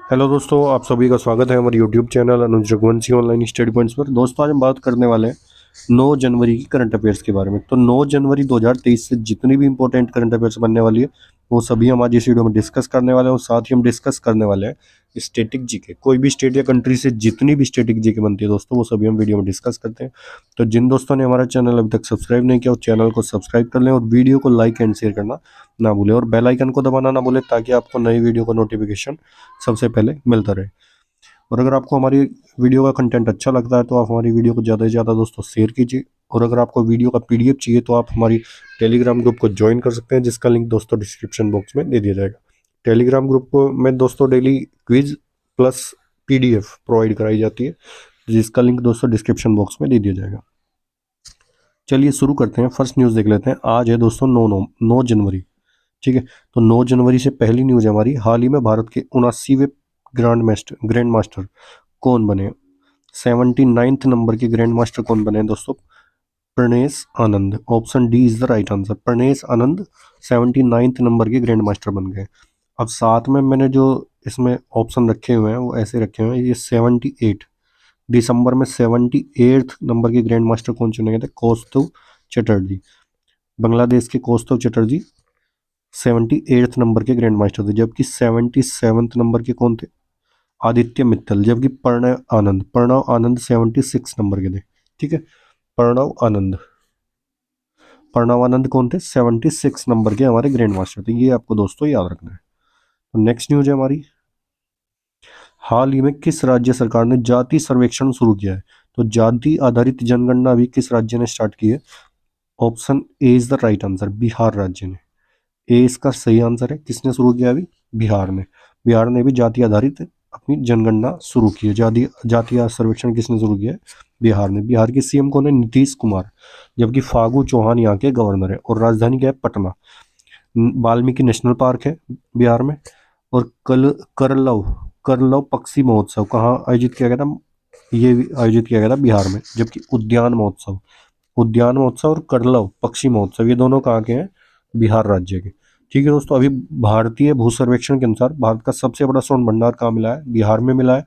Hello दोस्तों, आप सभी का स्वागत है हमारे यूट्यूब चैनल अनुज रघुवंशी ऑनलाइन स्टडी पॉइंट्स पर। दोस्तों, आज हम बात करने वाले हैं 9 जनवरी की करंट अफेयर्स के बारे में। तो 9 जनवरी 2023 से जितनी भी इंपॉर्टेंट करंट अफेयर्स बनने वाली है वो सभी हम आज इस वीडियो में डिस्कस करने वाले हैं। और साथ ही हम डिस्कस करने वाले हैं स्टैटिक जीके, कोई भी स्टेट या कंट्री से जितनी भी स्टैटिक जीके बनती है दोस्तों वो सभी हम वीडियो में डिस्कस करते हैं। तो जिन दोस्तों ने हमारा चैनल अभी तक सब्सक्राइब नहीं किया, वो चैनल को सब्सक्राइब कर लें और वीडियो को लाइक एंड शेयर करना ना भूलें और बेल आइकन को दबाना ना भूलें, ताकि आपको नई वीडियो का नोटिफिकेशन सबसे पहले मिलता रहे। और अगर आपको हमारी वीडियो का कंटेंट अच्छा लगता है तो आप हमारी वीडियो को ज़्यादा से ज़्यादा दोस्तों शेयर कीजिए। और अगर आपको वीडियो का पीडीएफ चाहिए तो आप हमारी टेलीग्राम ग्रुप को ज्वाइन कर सकते हैं, जिसका लिंक दोस्तों डिस्क्रिप्शन बॉक्स में दे दिया जाएगा। टेलीग्राम ग्रुप को में दोस्तों daily quiz plus PDF provide कराई जाती है, जिसका लिंक दोस्तों डिस्क्रिप्शन बॉक्स में दे दिया जाएगा। चलिए शुरू करते हैं। फर्स्ट न्यूज़ देख लेते हैं। आज है दोस्तों 9 जनवरी। ठीक है, तो 9 जनवरी से पहली न्यूज़ है हमारी। हाल ही में भारत के 79वें ग्रैंड मास्टर कौन बने? 79th नंबर के ग्रैंड मास्टर कौन बने दोस्तों? Pranesh Anand. Option D is the right answer. Pranesh Anand 79th number के ग्रैंड मास्टर बन गए। अब साथ में मैंने जो इसमें ऑप्शन रखे हुए हैं वो ऐसे रखे हुए हैं। ये 78 दिसंबर में 78th नंबर के ग्रैंड मास्टर कौन चुने गए थे? कौस्तुभ चटर्जी। बांग्लादेश के कौस्तुभ चटर्जी 78th नंबर के ग्रैंड मास्टर थे। जबकि 77th नंबर के कौन थे? आदित्य मित्तल। जबकि प्रणव आनंद 76 नंबर के थे। ठीक है, प्रणव आनंद कौन थे? 76 नंबर के हमारे ग्रैंड मास्टर थे। ये आपको दोस्तों याद रखना है। तो नेक्स्ट न्यूज है हमारी। हाल ही में किस राज्य सरकार ने जाति सर्वेक्षण शुरू किया है? तो जाति आधारित जनगणना अभी किस राज्य ने स्टार्ट की है? Option A is the right answer. Bihar राज्य ने। ए इसका सही आंसर है। किसने शुरू किया अभी? बिहार ने। बिहार ने भी जाति आधारित अपनी जनगणना शुरू की है। जाति सर्वेक्षण किसने शुरू किया है? बिहार ने। बिहार के सीएम कौन है? नीतीश कुमार। जबकि फागू चौहान यहाँ के गवर्नर है। और राजधानी क्या है? पटना। वाल्मीकि नेशनल पार्क है बिहार में। और कल करलव करलव पक्षी महोत्सव कहाँ आयोजित किया गया था? ये भी आयोजित किया गया था बिहार में। जबकि उद्यान महोत्सव और करलव पक्षी महोत्सव ये दोनों कहाँ के हैं? बिहार राज्य के। ठीक है दोस्तों, अभी भारतीय भू सर्वेक्षण के अनुसार भारत का सबसे बड़ा स्वर्ण भंडार कहाँ मिला है? बिहार में मिला है।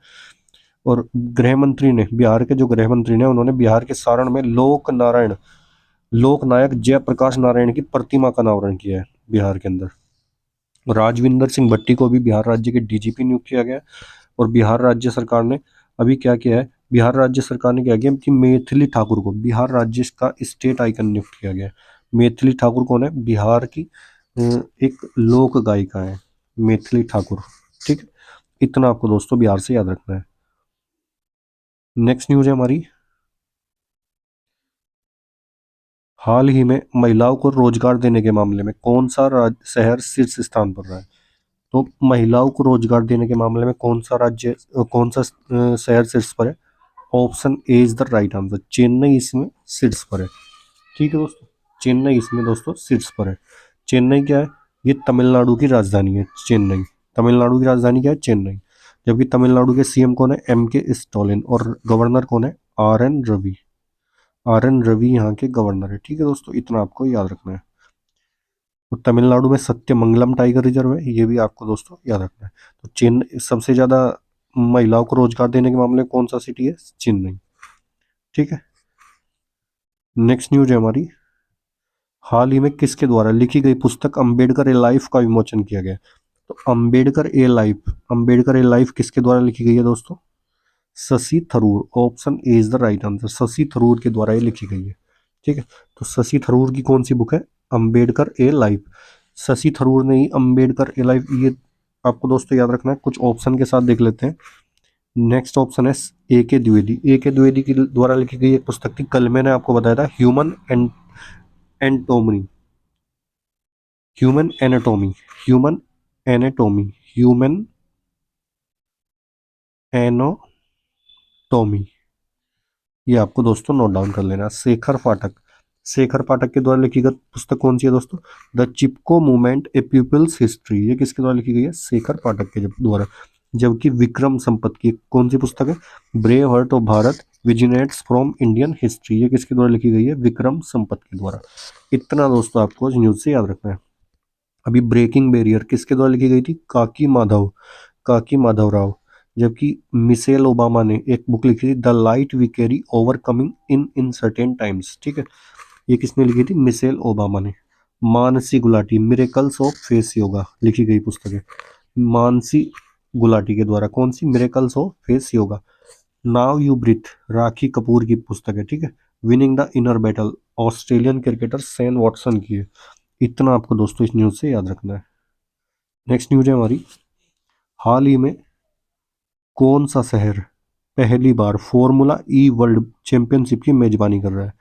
और गृह मंत्री ने, बिहार के जो गृह मंत्री ने, उन्होंने बिहार के सारण में लोकनायक जयप्रकाश नारायण की प्रतिमा का अनावरण किया है बिहार के अंदर। राजविंदर सिंह भट्टी को भी बिहार राज्य के डीजीपी नियुक्त किया गया है। और बिहार राज्य सरकार ने अभी क्या किया है? बिहार राज्य सरकार ने क्या किया कि मैथिली ठाकुर को बिहार राज्य का स्टेट आइकन नियुक्त किया गया है। मैथिली ठाकुर कौन है? बिहार की एक लोक गायिका है मैथिली ठाकुर। ठीक है, इतना आपको दोस्तों बिहार से याद रखना है। नेक्स्ट न्यूज है हमारी। हाल ही में महिलाओं को रोजगार देने के मामले में कौन सा शहर शीर्ष स्थान पर रहा है? तो महिलाओं को रोजगार देने के मामले में कौन सा शहर शीर्ष पर है? Option A is the right answer. Chennai इसमें शीर्ष पर है। ठीक है दोस्तों, चेन्नई इसमें दोस्तों शीर्ष पर है। चेन्नई क्या है? ये तमिलनाडु की राजधानी है चेन्नई। तमिलनाडु की राजधानी क्या है? चेन्नई। जबकि तमिलनाडु के सीएम कौन है? MK Stalin. और गवर्नर कौन है? आर एन रवि यहाँ के गवर्नर है। ठीक है दोस्तों, इतना आपको याद रखना है। तो तमिलनाडु में सत्यमंगलम टाइगर रिजर्व है, ये भी आपको दोस्तों याद रखना है। तो चेन्नई सबसे ज्यादा महिलाओं को रोजगार देने के मामले में कौन सा सिटी है? चेन्नई। ठीक है, नेक्स्ट न्यूज है हमारी। हाल ही में किसके द्वारा लिखी गई पुस्तक अंबेडकर ए लाइफ का विमोचन किया गया? तो अंबेडकर ए लाइफ किसके द्वारा लिखी गई है दोस्तों? Shashi Tharoor. Option A is the right answer. Shashi Tharoor के द्वारा ये लिखी गई है। ठीक है, तो शशि थरूर की कौन सी बुक है? Ambedkar a life. शशि थरूर ने ही अंबेडकर ए लाइफ, ये आपको दोस्तों याद रखना है। कुछ ऑप्शन के साथ देख लेते हैं। नेक्स्ट ऑप्शन है ए के द्विवेदी के द्वारा लिखी गई एक पुस्तक थी, कल मैंने आपको बताया था, anatomy human anatomy human anatomy human anatomy. ये आपको दोस्तों नोट डाउन कर लेना। शेखर पाठक के द्वारा लिखी गई पुस्तक कौन सी है दोस्तों? The Chipko movement a people's हिस्ट्री। ये किसके द्वारा लिखी गई है? शेखर पाठक के द्वारा। जबकि विक्रम संपत की कौन सी पुस्तक है? Brave heart of Bharat vignettes from Indian history. ये किसके द्वारा लिखी गई है? विक्रम संपत के द्वारा। इतना दोस्तों आपको न्यूज से याद रखना है। अभी ब्रेकिंग बैरियर किसके द्वारा लिखी गई थी? काकी माधव। काकी माधवराव। जबकि मिशेल ओबामा ने एक बुक लिखी थी, the light we carry overcoming in uncertain times. ठीक है, ये किसने लिखी थी? मिशेल ओबामा ने। Mansi Gulati, miracles of face yoga लिखी गई पुस्तक है, मानसी गुलाटी के द्वारा। कौन सी? Miracles of face yoga. Now you breathe, Rakhi Kapoor की पुस्तक है। ठीक है, winning the inner battle, Australian cricketer Shane Watson की है। इतना आपको दोस्तों इस न्यूज से याद रखना है। नेक्स्ट न्यूज है हमारी, हाल ही में कौन सा शहर पहली बार फॉर्मूला ई वर्ल्ड चैंपियनशिप की मेजबानी कर रहा है?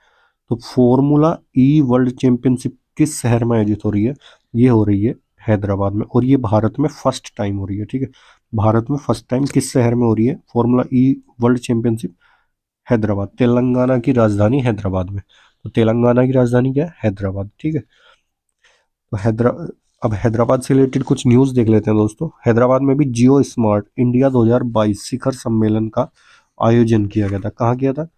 तो फॉर्मूला ई वर्ल्ड चैंपियनशिप किस शहर में आयोजित हो रही है? ये हो रही है हैदराबाद में, और ये भारत में फर्स्ट टाइम हो रही है। ठीक है, भारत में फर्स्ट टाइम किस शहर में हो रही है फॉर्मूला ई वर्ल्ड चैंपियनशिप? हैदराबाद, तेलंगाना की राजधानी हैदराबाद में। तो तेलंगाना की राजधानी क्या है? हैदराबाद। ठीक है, तो अब हैदराबाद से रिलेटेड कुछ न्यूज़ देख लेते हैं दोस्तों। हैदराबाद में भी जियो स्मार्ट इंडिया 2022 शिखर सम्मेलन का आयोजन किया गया था। कहाँ किया था?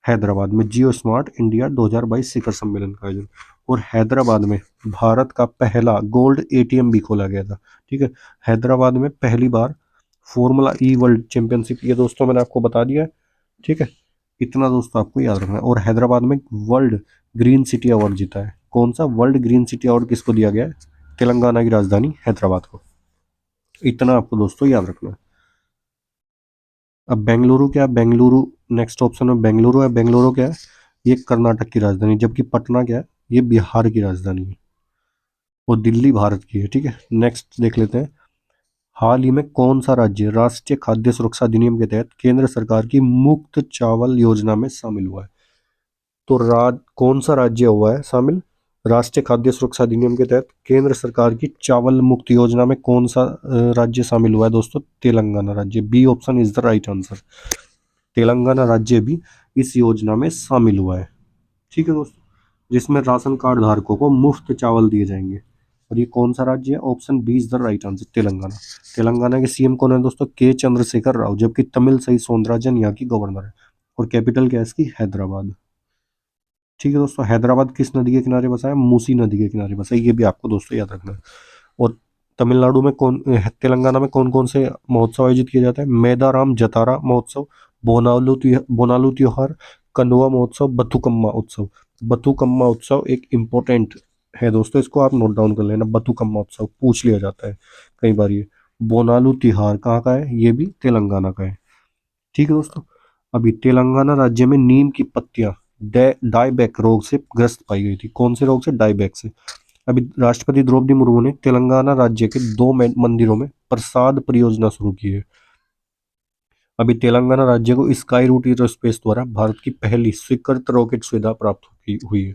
हैदराबाद में जियो स्मार्ट इंडिया 2022 शिखर सम्मेलन का आयोजन। और हैदराबाद में भारत का पहला गोल्ड एटीएम भी खोला गया था। ठीक है, हैदराबाद में पहली बार फॉर्मूला ई वर्ल्ड चैंपियनशिप, ये दोस्तों मैंने आपको बता दिया है। ठीक है, इतना दोस्तों आपको याद रखना है। और हैदराबाद में वर्ल्ड ग्रीन सिटी अवार्ड जीता है। कौन सा? वर्ल्ड ग्रीन सिटी अवार्ड किसको दिया गया है? तेलंगाना की राजधानी हैदराबाद को। इतना आपको दोस्तों याद रखना है। अब बेंगलुरु क्या है? बेंगलुरु नेक्स्ट ऑप्शन में बेंगलुरु है। बेंगलुरु क्या है? ये कर्नाटक की राजधानी। जबकि पटना क्या है? ये बिहार की राजधानी है। और दिल्ली भारत की है। ठीक है, नेक्स्ट देख लेते हैं, हाल ही में कौन सा राज्य राष्ट्रीय खाद्य सुरक्षा अधिनियम के तहत केंद्र सरकार की मुफ्त चावल योजना में शामिल हुआ है? तो कौन सा राज्य हुआ है शामिल राष्ट्रीय खाद्य सुरक्षा अधिनियम के तहत केंद्र सरकार की चावल मुक्त योजना में? कौन सा राज्य शामिल हुआ है दोस्तों? तेलंगाना राज्य। B option is the right answer. Telangana राज्य भी इस योजना में शामिल हुआ है। ठीक है दोस्तों, जिसमें राशन कार्ड धारकों को मुफ्त चावल दिए जाएंगे। और ये कौन सा राज्य है? Option B is the right answer, Telangana. Telangana के सीएम कौन है दोस्तों? के चंद्रशेखर राव। जबकि तमिलसाई सौंदरराजन यहाँ की गवर्नर है। और कैपिटल क्या है इसकी? हैदराबाद। ठीक है दोस्तों, हैदराबाद किस नदी के किनारे बसा है? मूसी नदी के किनारे बसा है। ये भी आपको दोस्तों याद रखना है। और तमिलनाडु में तेलंगाना में कौन कौन से महोत्सव आयोजित किए जाते हैं? मेदाराम जतारा महोत्सव, बोनालू त्योहार, कन्वा महोत्सव, बथुकम्मा उत्सव। बथुकम्मा उत्सव एक इम्पोर्टेंट है दोस्तों, इसको आप नोट डाउन कर लेना। बथुकम्मा उत्सव पूछ लिया जाता है कई बार ये। बोनालू त्योहार कहाँ का है? ये भी तेलंगाना का है। ठीक है दोस्तों, अभी तेलंगाना राज्य में नीम की पत्तियां डायबैक रोग से ग्रस्त पाई गई थी। कौन से रोग से? डायबैक से। अभी राष्ट्रपति द्रौपदी मुर्मू ने तेलंगाना राज्य के 2 मंदिरों में प्रसाद परियोजना शुरू की है। अभी तेलंगाना राज्य को स्काई रूट एरोस्पेस द्वारा भारत की पहली स्वीकृत रॉकेट सुविधा प्राप्त हुई है।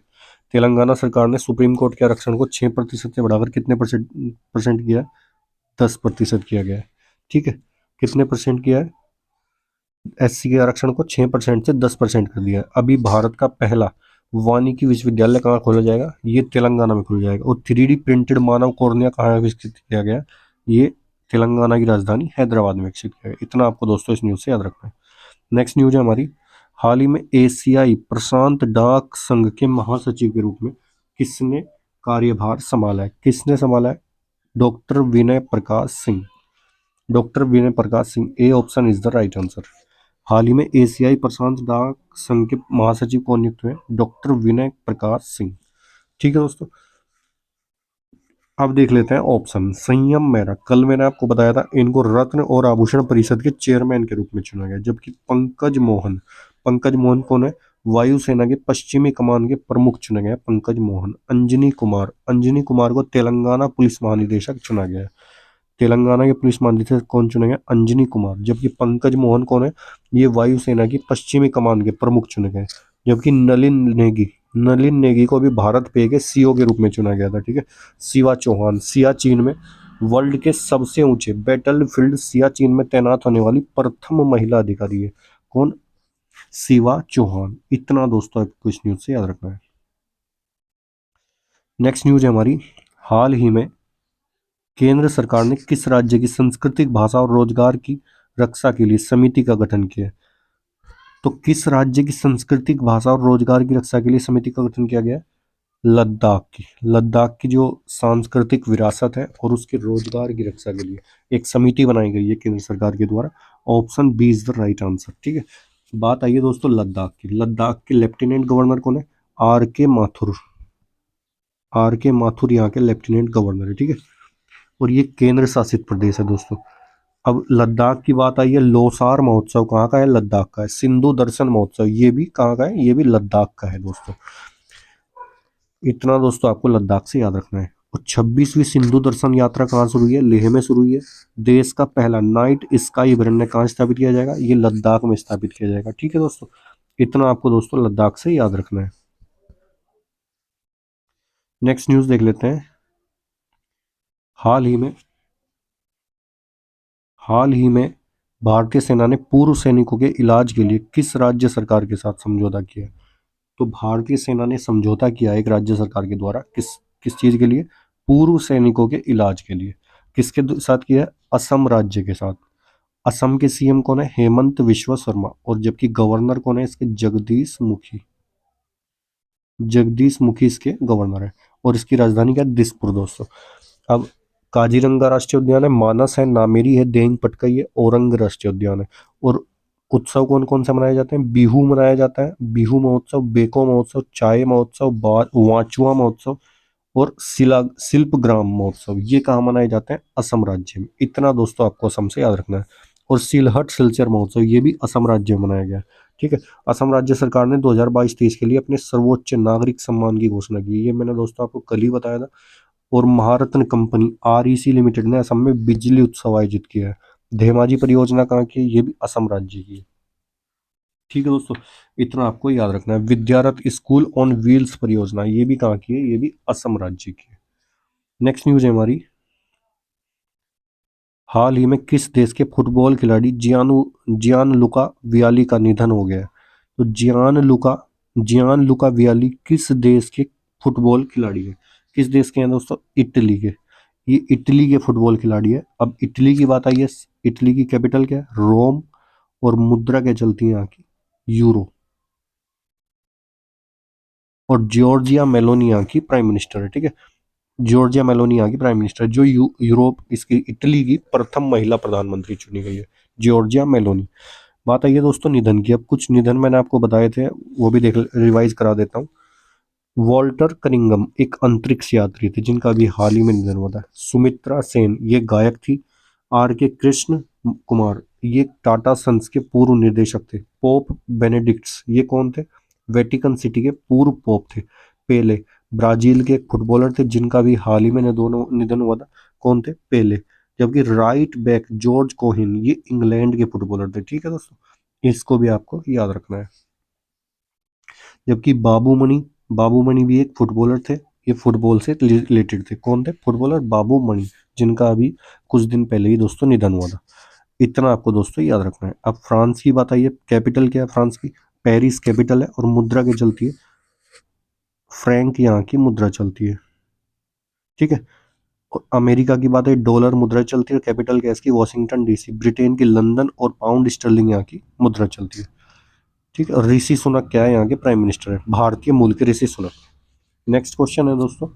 तेलंगाना सरकार ने सुप्रीम कोर्ट के आरक्षण को 6% से बढ़ाकर कितने परसेंट किया? 10% किया गया है। ठीक है, कितने परसेंट किया है? एससी के आरक्षण को 6% से 10% कर दिया है। अभी भारत का पहला वानिकी विश्वविद्यालय कहाँ खोला जाएगा? ये तेलंगाना में खोला जाएगा। और 3D प्रिंटेड मानव कॉर्निया कहाँ विकसित किया गया? ये तेलंगाना की राजधानी हैदराबाद में विकसित किया गया। इतना आपको दोस्तों इस न्यूज़ से याद रखना है। नेक्स्ट न्यूज है हमारी, हाल ही में एशियाई प्रशांत डाक संघ के महासचिव के रूप में किसने कार्यभार संभाला है? किसने संभाला है? Doctor Vinay Prakash Singh. Doctor Vinay Prakash Singh, A option is the right answer. हाल ही में एशियाई प्रशांत डाक संघ के महासचिव कौन नियुक्त हुए? डॉक्टर विनय प्रकाश सिंह। ठीक है दोस्तों, अब देख लेते हैं ऑप्शन। संयम मेहरा, कल मैंने आपको बताया था, इनको रत्न और आभूषण परिषद के चेयरमैन के रूप में चुना गया। जबकि पंकज मोहन कौन है? वायुसेना के पश्चिमी कमान के प्रमुख चुने गए पंकज मोहन। अंजनी कुमार को तेलंगाना पुलिस महानिदेशक चुना गया है। तेलंगाना के पुलिस महानिदेशक कौन चुने गए? अंजनी कुमार। जबकि पंकज मोहन कौन है? ये वायुसेना की पश्चिमी कमान के प्रमुख चुने गए। जबकि नलिन नेगी को भी भारत पे के सीओ के रूप में चुना गया था। ठीक है, शिवा चौहान, सियाचिन में वर्ल्ड के सबसे ऊंचे बैटलफील्ड सियाचिन में तैनात होने वाली प्रथम महिला अधिकारी है। कौन? शिवा चौहान। इतना दोस्तों आपको इस न्यूज से याद रखना है। नेक्स्ट न्यूज है हमारी, हाल ही में केंद्र सरकार ने किस राज्य की सांस्कृतिक भाषा और रोजगार की रक्षा के लिए समिति का गठन किया? तो किस राज्य की सांस्कृतिक भाषा और रोजगार की रक्षा के लिए समिति का गठन किया गया? लद्दाख की जो सांस्कृतिक विरासत है और उसके रोजगार की रक्षा के लिए एक समिति बनाई गई है केंद्र सरकार के द्वारा। Option B is the right answer. ठीक है, बात आई है दोस्तों लद्दाख के लेफ्टिनेंट गवर्नर कौन है? आर के माथुर। आर के माथुर यहाँ के लेफ्टिनेंट गवर्नर है। ठीक है, और ये केंद्र शासित प्रदेश है दोस्तों। अब लद्दाख की बात आई है, लोसार महोत्सव कहाँ का है? लद्दाख का है। सिंधु दर्शन महोत्सव ये भी कहाँ का है? ये भी लद्दाख का है दोस्तों। इतना दोस्तों आपको लद्दाख से याद रखना है। और 26वीं सिंधु दर्शन यात्रा कहाँ शुरू हुई है? लेह में शुरू हुई है। देश का पहला नाइट स्काई अभ्यारण्य कहाँ स्थापित किया जाएगा? ये लद्दाख में स्थापित किया जाएगा। ठीक है दोस्तों, इतना आपको दोस्तों लद्दाख से याद रखना है। नेक्स्ट न्यूज देख लेते हैं। हाल ही में हाल ही में भारतीय सेना ने पूर्व सैनिकों के इलाज के लिए किस राज्य सरकार के साथ समझौता किया? तो भारतीय सेना ने समझौता किया एक राज्य सरकार के द्वारा, किस किस चीज के लिए? पूर्व सैनिकों के इलाज के लिए। किसके साथ किया है? असम राज्य के साथ। असम के सीएम कौन है? हेमंत विश्व शर्मा। और जबकि गवर्नर कौन है इसके? जगदीश मुखी। जगदीश मुखी इसके गवर्नर है। और इसकी राजधानी क्या है? दिसपुर दोस्तों। अब काजीरंगा राष्ट्रीय उद्यान है, मानस है, नामेरी है, देंग पटकाई है, औरंग राष्ट्रीय उद्यान है। और उत्सव कौन कौन से मनाए जाते हैं? बिहू मनाया जाता है, बिहू महोत्सव, बेको महोत्सव, चाय महोत्सव, वाचुआ महोत्सव और शिल्प ग्राम महोत्सव। ये कहाँ मनाए जाते हैं? असम राज्य में। इतना दोस्तों आपको असम से याद रखना है। और सिलहट सिलचर महोत्सव ये भी असम राज्य में मनाया गया है। ठीक है, असम राज्य सरकार ने 2022-23 के लिए अपने सर्वोच्च नागरिक सम्मान की घोषणा की। ये मैंने दोस्तों आपको कल ही बताया था। और महारत्न कंपनी आरईसी लिमिटेड ने असम में बिजली उत्सव आयोजित किया है। धेमाजी परियोजना कहाँ की है? ये भी असम राज्य की है। ठीक है दोस्तों, इतना आपको याद रखना है। विद्यारथ स्कूल ऑन व्हील्स परियोजना ये भी कहाँ की है? ये भी असम राज्य की है। नेक्स्ट न्यूज है हमारी। हाल ही में किस देश के फुटबॉल खिलाड़ी जियान लुका वियाली का निधन हो गया है? तो जियान लुका वियाली किस देश के फुटबॉल खिलाड़ी है? किस देश के हैं दोस्तों? इटली के। ये इटली के फुटबॉल खिलाड़ी है। अब इटली की बात आई है, इटली की कैपिटल क्या है? रोम। और मुद्रा क्या चलती है यहाँ की? यूरो। और जॉर्जिया मेलोनी यहाँ की प्राइम मिनिस्टर है। ठीक है, जॉर्जिया मेलोनी यहाँ की प्राइम मिनिस्टर, जो यूरोप इसकी इटली की प्रथम महिला प्रधानमंत्री चुनी गई है, जॉर्जिया मेलोनी। बात आई है दोस्तों निधन की। अब कुछ निधन मैंने आपको बताए थे, वो भी देख रिवाइज करा देता हूँ। वॉल्टर कनिंगम एक अंतरिक्ष यात्री थे जिनका अभी हाल ही में निधन हुआ था। सुमित्रा सेन ये गायक थी। आर के कृष्ण कुमार ये टाटा सन्स के पूर्व निदेशक थे। पोप बेनेडिक्ट्स ये कौन थे? वेटिकन सिटी के पूर्व पोप थे। पेले ब्राजील के एक फुटबॉलर थे जिनका भी हाल ही में दोनों निधन हुआ था। कौन थे? पेले। जबकि राइट बैक जॉर्ज कोहिन ये इंग्लैंड के फुटबॉलर थे। ठीक है दोस्तों, इसको भी आपको याद रखना है। जबकि बाबू मणि भी एक फुटबॉलर थे। ये फुटबॉल से रिलेटेड थे। कौन थे? फुटबॉलर बाबू मणि, जिनका अभी कुछ दिन पहले ही दोस्तों निधन हुआ था। इतना आपको दोस्तों याद रखना है। अब फ्रांस की बात आई है, कैपिटल क्या है फ्रांस की? पेरिस कैपिटल है। और मुद्रा क्या चलती है? फ्रैंक यहाँ की मुद्रा चलती है। ठीक है, और अमेरिका की बात है, डॉलर मुद्रा चलती है। कैपिटल क्या है इसकी? Washington DC. ब्रिटेन की लंदन और पाउंड स्टर्लिंग यहाँ की मुद्रा चलती है। ठीक है, और ऋषि सुनक क्या है? यहाँ के प्राइम मिनिस्टर है, भारतीय मूल के ऋषि सुनक। नेक्स्ट क्वेश्चन है दोस्तों,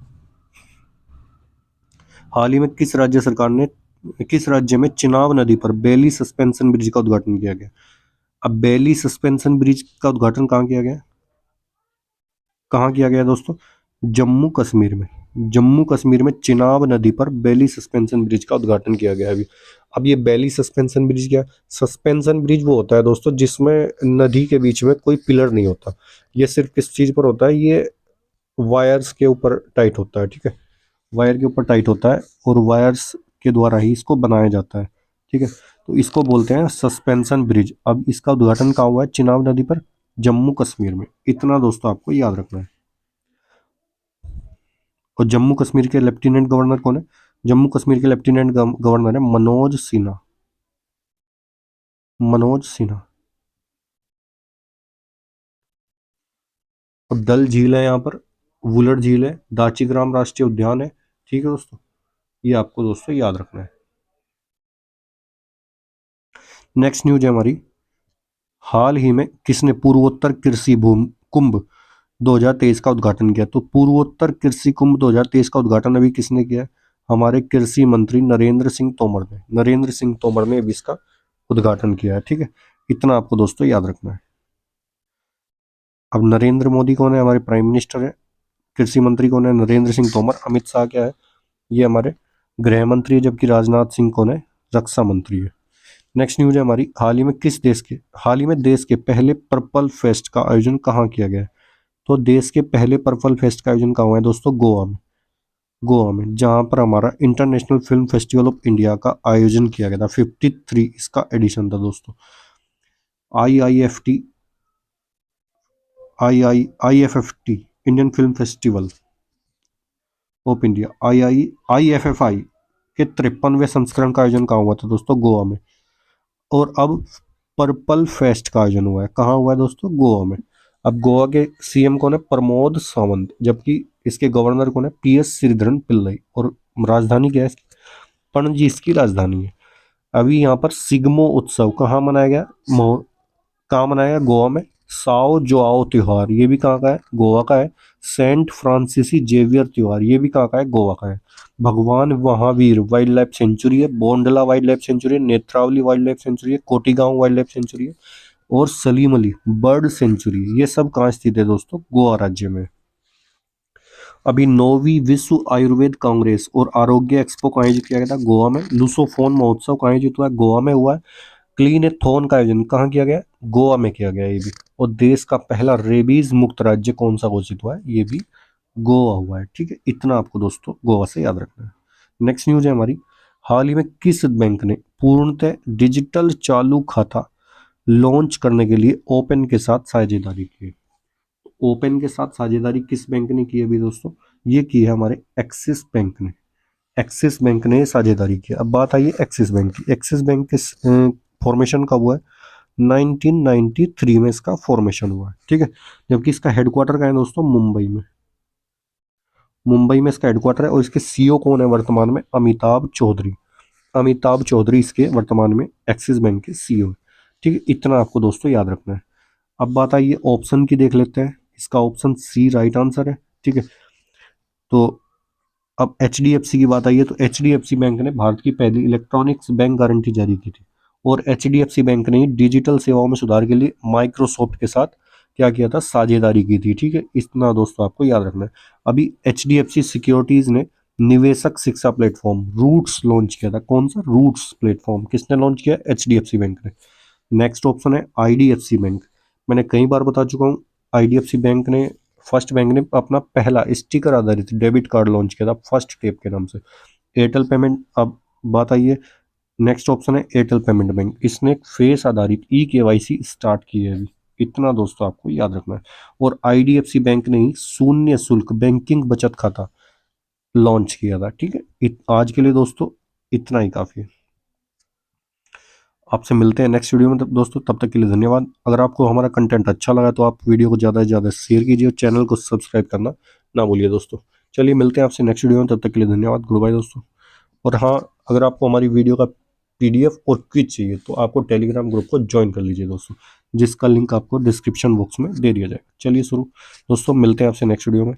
हाल ही में किस राज्य में चिनाब नदी पर बेली सस्पेंशन ब्रिज का उद्घाटन किया गया? अब बेली सस्पेंशन ब्रिज का उद्घाटन कहाँ किया गया? कहाँ किया गया दोस्तों? जम्मू कश्मीर में। जम्मू कश्मीर में चिनाब नदी पर बेली सस्पेंशन ब्रिज का उद्घाटन किया गया है अभी। अब ये बेली सस्पेंशन ब्रिज क्या है? सस्पेंशन ब्रिज वो होता है दोस्तों जिसमें नदी के बीच में कोई पिलर नहीं होता। ये सिर्फ किस चीज पर होता है? ये वायर्स के ऊपर टाइट होता है। ठीक है, वायर के ऊपर टाइट होता है और वायर्स के द्वारा ही इसको बनाया जाता है। ठीक है, तो इसको बोलते हैं सस्पेंशन ब्रिज। अब इसका उद्घाटन कहाँ हुआ है? चिनाब नदी पर, जम्मू कश्मीर में। इतना दोस्तों आपको याद रखना है। और जम्मू कश्मीर के लेफ्टिनेंट गवर्नर कौन है? जम्मू कश्मीर के लेफ्टिनेंट गवर्नर है मनोज सिन्हा। मनोज सिन्हा। और डल झील है यहाँ पर, वुलर झील है, दाचीग्राम राष्ट्रीय उद्यान है। ठीक है दोस्तों, ये आपको दोस्तों याद रखना है। नेक्स्ट न्यूज है हमारी। हाल ही में किसने पूर्वोत्तर कृषि भूमि कुंभ 2023 का उद्घाटन किया। तो पूर्वोत्तर कृषि कुंभ 2023 का उद्घाटन अभी किसने किया है? हमारे कृषि मंत्री नरेंद्र सिंह तोमर ने। नरेंद्र सिंह तोमर ने अभी इसका उद्घाटन किया है। ठीक है, इतना आपको दोस्तों याद रखना है। अब नरेंद्र मोदी कौन है? हमारे प्राइम मिनिस्टर है। कृषि मंत्री कौन है? नरेंद्र सिंह तोमर। अमित शाह क्या है? ये हमारे गृह मंत्री है, जबकि राजनाथ सिंह कौन है? रक्षा मंत्री है। नेक्स्ट न्यूज है हमारी, हाल ही में देश के पहले पर्पल फेस्ट का आयोजन कहाँ किया गया है? तो देश के पहले पर्पल फेस्ट का आयोजन कहाँ हुआ है दोस्तों? गोवा में। गोवा में, जहां पर हमारा international film festival of India का आयोजन किया गया था। 53 इसका एडिशन था दोस्तों। IIFT IIFFT Indian film festival of India, IFFI के 53वें संस्करण का आयोजन कहाँ हुआ था दोस्तों? गोवा में। और अब पर्पल फेस्ट का आयोजन हुआ है, कहाँ हुआ है दोस्तों? गोवा में। अब गोवा के CM कौन है? प्रमोद सावंत। जबकि इसके गवर्नर कौन है? PS श्रीधरन पिल्लई। और राजधानी क्या है इसकी? पणजी इसकी राजधानी है। अभी यहाँ पर सिग्मो उत्सव कहाँ मनाया गया? कहाँ मनाया गया? गोवा में। साओ जोआओ त्योहार, ये भी कहाँ का है? गोवा का है। सेंट फ्रांसिसी जेवियर त्योहार, ये भी कहाँ का है? गोवा का है। भगवान महावीर वाइल्ड लाइफ सेंचुरी है, बोंडला वाइल्ड लाइफ सेंचुरी है, नेत्रावली वाइल्ड लाइफ सेंचुरी है, कोटीगांव वाइल्ड लाइफ सेंचुरी है, और सलीम अली बर्ड सेंचुरी। ये सब कहाँ स्थित है दोस्तों? गोवा राज्य में। अभी 9वीं विश्व आयुर्वेद कांग्रेस और आरोग्य एक्सपो का आयोजित किया गया था गोवा में। लुसोफोन महोत्सव का आयोजित हुआ है, गोवा में हुआ है। क्लीन ए थॉन का आयोजन कहाँ किया गया? गोवा में किया गया ये भी। और देश का पहला रेबीज मुक्त राज्य कौन सा घोषित हुआ है? ये भी गोवा हुआ है। ठीक है, इतना आपको दोस्तों गोवा से याद रखना है। नेक्स्ट न्यूज है हमारी, हाल ही में किस बैंक ने पूर्णतः डिजिटल चालू खाता लॉन्च करने के लिए ओपन के साथ साझेदारी की? ओपन के साथ साझेदारी किस बैंक ने की है अभी दोस्तों? ये की है हमारे एक्सिस बैंक ने। एक्सिस बैंक ने साझेदारी की। अब बात आई है एक्सिस बैंक की। एक्सिस बैंक किस फॉर्मेशन कब हुआ है? 1993 में इसका फॉर्मेशन हुआ है। ठीक है, जबकि इसका हेडक्वार्टर का है दोस्तों मुंबई में। मुंबई में इसका हेडक्वार्टर है। और इसके CEO कौन है वर्तमान में? अमिताभ चौधरी। अमिताभ चौधरी इसके वर्तमान में एक्सिस बैंक के CEO है। ठीक है, इतना आपको दोस्तों याद रखना है। अब बात आई है ऑप्शन की, देख लेते हैं। इसका ऑप्शन C राइट आंसर है। ठीक है, तो अब HDFC की बात आई है, तो HDFC बैंक ने भारत की पहली इलेक्ट्रॉनिक्स बैंक गारंटी जारी की थी। और HDFC बैंक ने डिजिटल सेवाओं में सुधार के लिए माइक्रोसॉफ्ट के साथ क्या किया था? साझेदारी की थी। ठीक है, इतना दोस्तों आपको याद रखना है। अभी HDFC सिक्योरिटीज ने निवेशक शिक्षा प्लेटफॉर्म रूट्स लॉन्च किया था। कौन सा? रूट्स प्लेटफॉर्म किसने लॉन्च किया? HDFC बैंक ने। नेक्स्ट ऑप्शन है IDFC बैंक। मैंने कई बार बता चुका हूँ, IDFC बैंक ने, फर्स्ट बैंक ने अपना पहला स्टिकर आधारित डेबिट कार्ड लॉन्च किया था फर्स्ट टेप के नाम से। एयरटेल पेमेंट, अब बात आई है, नेक्स्ट ऑप्शन है एयरटेल पेमेंट बैंक। इसने फेस आधारित eKYC स्टार्ट की है अभी। इतना दोस्तों आपको याद रखना है। और IDFC बैंक ने ही शून्य शुल्क बैंकिंग बचत खाता लॉन्च किया था। ठीक है, आज के लिए दोस्तों इतना ही काफ़ी है। आपसे मिलते हैं नेक्स्ट वीडियो में। तब दोस्तों, तब तक के लिए धन्यवाद। अगर आपको हमारा कंटेंट अच्छा लगा तो आप वीडियो को ज़्यादा से ज़्यादा शेयर कीजिए और चैनल को सब्सक्राइब करना ना भूलिए दोस्तों। चलिए मिलते हैं आपसे नेक्स्ट वीडियो में, तब तक के लिए धन्यवाद। गुड बाय दोस्तों। और हाँ, अगर आपको हमारी वीडियो का PDF और क्विज चाहिए तो आपको टेलीग्राम ग्रुप को ज्वाइन कर लीजिए दोस्तों, जिसका लिंक आपको डिस्क्रिप्शन बॉक्स में दे दिया जाएगा। चलिए शुरू दोस्तों, मिलते हैं आपसे नेक्स्ट वीडियो में।